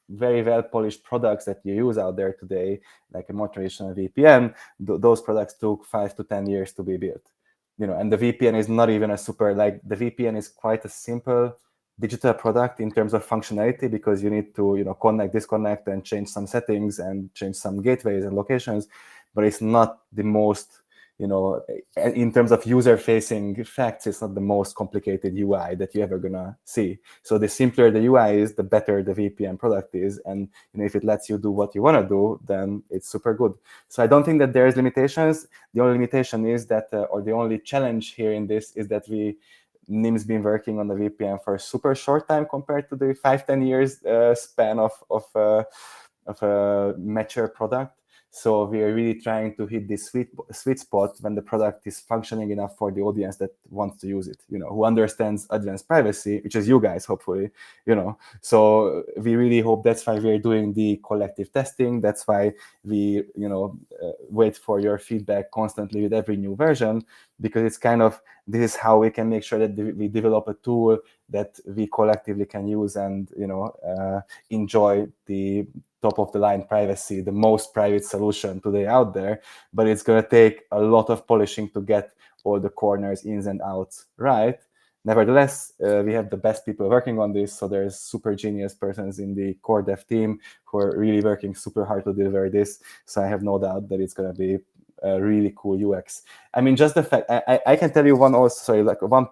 very well polished products that you use out there today, like a more traditional VPN, those products took 5 to 10 years to be built. And the VPN is not even a super, like, the VPN is quite a simple digital product in terms of functionality, because you need to connect, disconnect, and change some settings and change some gateways and locations. But it's not the most, in terms of user-facing facts, it's not the most complicated UI that you're ever gonna see. So the simpler the UI is, the better the VPN product is. And if it lets you do what you want to do, then it's super good. So I don't think that there's limitations. The only limitation is that, or the only challenge here in this is that Nym's been working on the VPN for a super short time compared to the 5-10 years span of a mature product. So we are really trying to hit this sweet spot when the product is functioning enough for the audience that wants to use it, who understands advanced privacy, which is you guys, hopefully, So we really hope that's why we're doing the collective testing. That's why we, wait for your feedback constantly with every new version, because it's kind of, this is how we can make sure that we develop a tool that we collectively can use and, enjoy the top of the line privacy, the most private solution today out there. But it's going to take a lot of polishing to get all the corners, ins and outs right. Nevertheless, we have the best people working on this. So there's super genius persons in the core dev team who are really working super hard to deliver this. So I have no doubt that it's going to be a really cool UX. I mean, just the fact, I can tell you one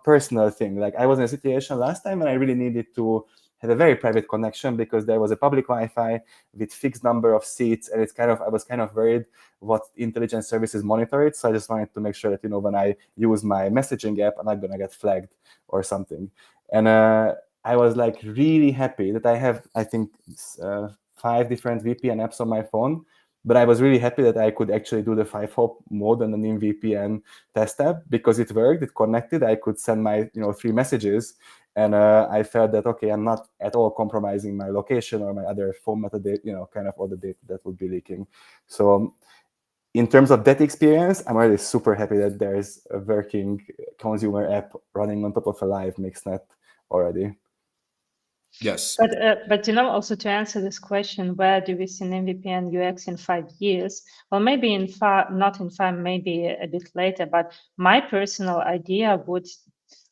personal thing. Like, I was in a situation last time and I really needed to have a very private connection, because there was a public Wi-Fi with fixed number of seats, and I was kind of worried what intelligence services monitor it. So I just wanted to make sure that, when I use my messaging app, I'm not going to get flagged or something. And I was like really happy that I have, I think, 5 different VPN apps on my phone. But I was really happy that I could actually do the 5-hop mode on the NymVPN test app, because it worked, it connected. I could send my 3 messages, and I felt that, okay, I'm not at all compromising my location or my other phone metadata, kind of all the data that would be leaking. So in terms of that experience, I'm really super happy that there's a working consumer app running on top of a live mixnet already. Yes. But also to answer this question, where do we see NymVPN UX in 5 years? Well, maybe not in 5, maybe a bit later. But my personal idea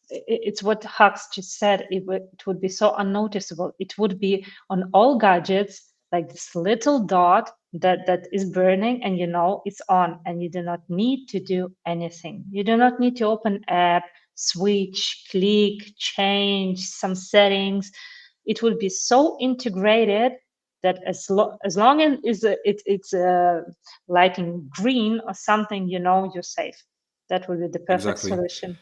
it's what Hux just said. It would be so unnoticeable. It would be on all gadgets, like this little dot that is burning, and it's on, and you do not need to do anything. You do not need to open app, switch, click, change some settings. It will be so integrated that as long as it's lighting green or something, you're safe. That would be the perfect solution.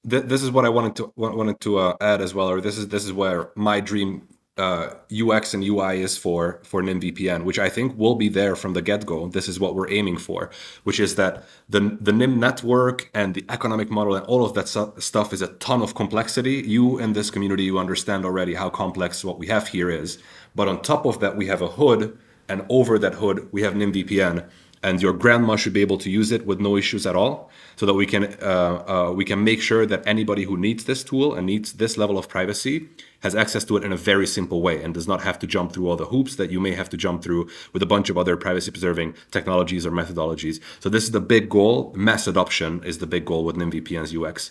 This is what I wanted to add as well, or this is where my dream UX and UI is for NymVPN, which I think will be there from the get-go. This is what we're aiming for, which is that the Nym network and the economic model and all of that stuff is a ton of complexity. You in this community, you understand already how complex what we have here is. But on top of that, we have a hood, and over that hood, we have NymVPN. And your grandma should be able to use it with no issues at all, so that we can make sure that anybody who needs this tool and needs this level of privacy has access to it in a very simple way, and does not have to jump through all the hoops that you may have to jump through with a bunch of other privacy-preserving technologies or methodologies. So this is the big goal. Mass adoption is the big goal with NymVPN's UX.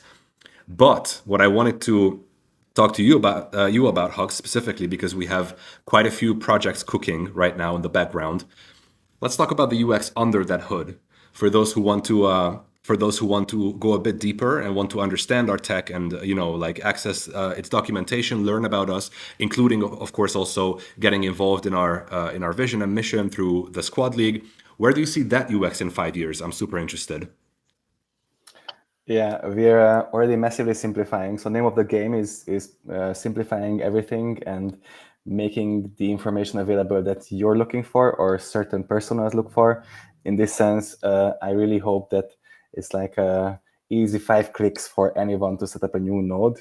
But what I wanted to talk to you about Hugs specifically, because we have quite a few projects cooking right now in the background. Let's talk about the UX under that hood for those who want to go a bit deeper and want to understand our tech and like access its documentation, learn about us, including of course also getting involved in our vision and mission through the Squad League. Where do you see that UX in 5 years? I'm super interested. Yeah, we're already massively simplifying. So name of the game is simplifying everything and making the information available that you're looking for or certain personas look for. In this sense, I really hope that it's like a easy 5 clicks for anyone to set up a new node.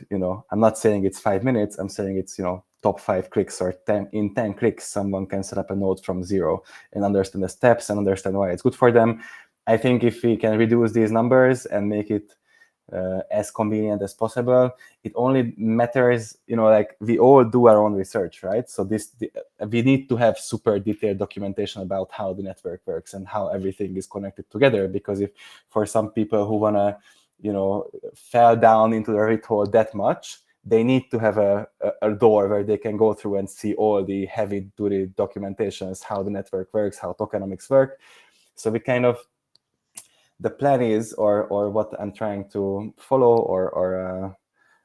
I'm not saying it's 5 minutes. I'm saying it's top 5 clicks, or 10 clicks, someone can set up a node from zero and understand the steps and understand why it's good for them. I think if we can reduce these numbers and make it as convenient as possible, it only matters, like we all do our own research, right? So we need to have super detailed documentation about how the network works and how everything is connected together. Because if for some people who want to, fall down into the rabbit hole that much, they need to have a door where they can go through and see all the heavy-duty documentations, how the network works, how tokenomics work. So we kind of, the plan is, or what I'm trying to follow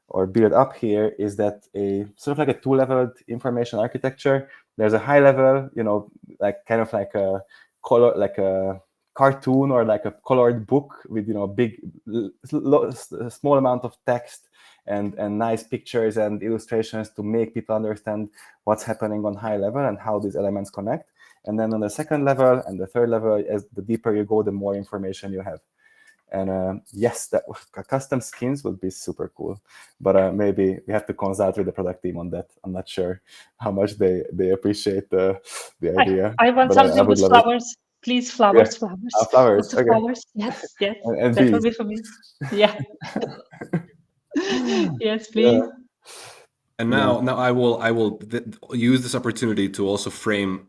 or build up here, is that a sort of like a 2-leveled information architecture. There's a high level, like kind of like a color, like a cartoon or like a colored book with big, small amount of text and nice pictures and illustrations to make people understand what's happening on high level and how these elements connect. And then on the second level and the third level, as the deeper you go, the more information you have. And yes, that custom skins would be super cool, but maybe we have to consult with the product team on that. I'm not sure how much they appreciate the idea. I want something with flowers. Please, flowers, yeah. flowers. Flowers. Lots of flowers. Yes, yes. And that will be for me. Yeah. Yes, please. Yeah. And now I will use this opportunity to also frame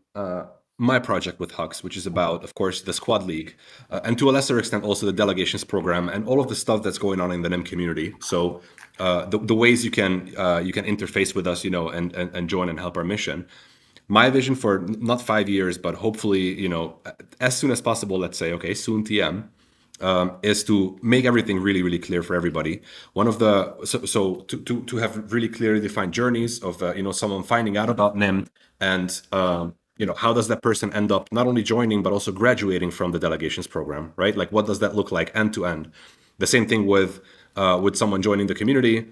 my project with Hux, which is about, of course, the Squad League, and to a lesser extent also the delegations program and all of the stuff that's going on in the Nym community. So the ways you can interface with us, and join and help our mission. My vision for not 5 years, but hopefully, as soon as possible, let's say, okay, soon TM, is to make everything really, really clear for everybody. One of the to have really clearly defined journeys of someone finding out about Nym and how does that person end up not only joining but also graduating from the delegations program, right? Like what does that look like end to end? The same thing with someone joining the community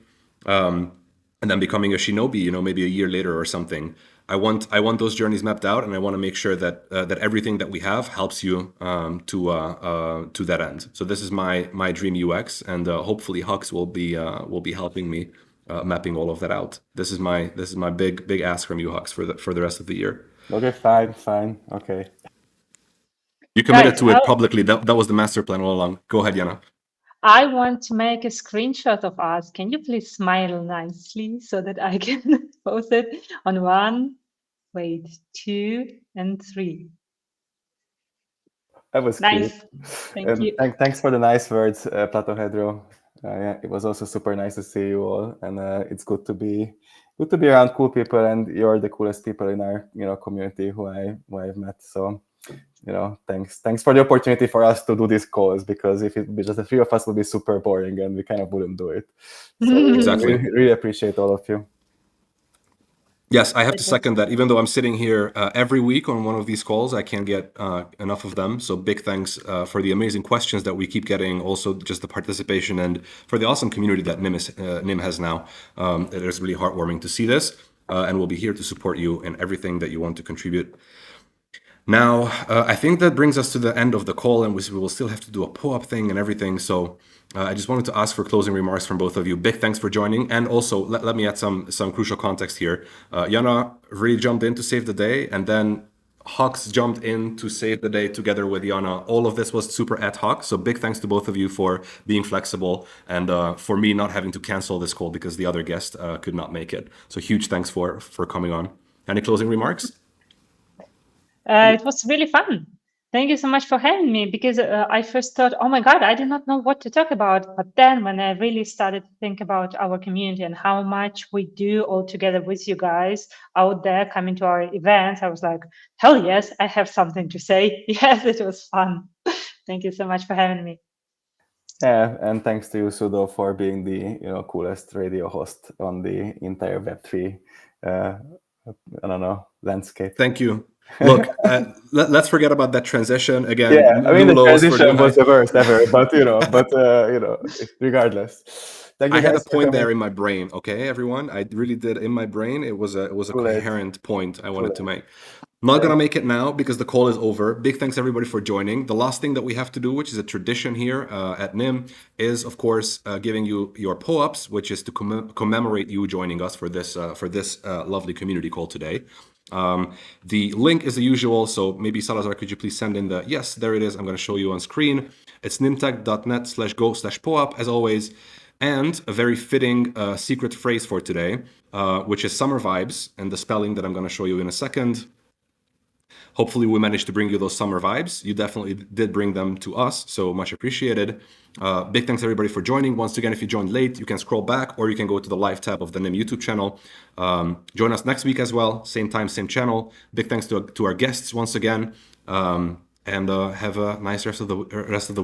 and then becoming a shinobi, maybe a year later or something. I want those journeys mapped out, and I want to make sure that that everything that we have helps you to that end. So this is my dream UX, and hopefully Hux will be helping me mapping all of that out. This is my big ask from you, Hux, for the rest of the year. Okay, fine. Okay. You committed to it publicly. That was the master plan all along. Go ahead, Yana. I want to make a screenshot of us. Can you please smile nicely so that I can post it on 1, 2, and 3? That was nice. Cute. Thank you. Thanks for the nice words, Plato Hedro. Yeah, it was also super nice to see you all, and it's good to be around cool people, and you're the coolest people in our community who I've met. So thanks for the opportunity for us to do these calls, because if it be just the 3 of us, it would be super boring and we kind of wouldn't do it. So exactly. we really appreciate all of you. Yes, I have to second that. Even though I'm sitting here every week on one of these calls, I can't get enough of them. So big thanks for the amazing questions that we keep getting. Also, just the participation and for the awesome community that Nym has now. It is really heartwarming to see this, and we'll be here to support you in everything that you want to contribute. Now, I think that brings us to the end of the call, and we will still have to do a pull-up thing and everything. So I just wanted to ask for closing remarks from both of you. Big thanks for joining. And also, let me add some crucial context here. Yana really jumped in to save the day, and then Hux jumped in to save the day together with Yana. All of this was super ad hoc. So big thanks to both of you for being flexible and for me not having to cancel this call because the other guest could not make it. So huge thanks for coming on. Any closing remarks? It was really fun. Thank you so much for having me, because I first thought, oh my God, I did not know what to talk about. But then when I really started to think about our community and how much we do all together with you guys out there coming to our events, I was like, hell yes, I have something to say. Yes, it was fun. Thank you so much for having me. Yeah, and thanks to you, Sudo, for being the coolest radio host on the entire Web3 I don't know, landscape. Thank you. Look, let's forget about that transition again. Yeah, I mean, the Lulos for transition new was the worst ever, but regardless. Thank you I had a guys for point coming. there in my brain. Okay, everyone, I really did in my brain. It was a Too late. coherent point I wanted to late. make. Not gonna make it now because the call is over. Big thanks everybody for joining. The last thing that we have to do, which is a tradition here at Nym, is of course giving you your POAPs, which is to commemorate you joining us for this lovely community call today. The link is the usual, so maybe Salazar, could you please send in the, yes, there it is. I'm going to show you on screen. It's nymtech.net/go/POAP as always. And a very fitting secret phrase for today, which is summer vibes, and the spelling that I'm going to show you in a second. Hopefully we managed to bring you those summer vibes. You definitely did bring them to us, so much appreciated. Big thanks everybody for joining. Once again, if you joined late, you can scroll back or you can go to the live tab of the Nym YouTube channel. Join us next week as well, same time, same channel. Big thanks to our guests once again, and have a nice rest of the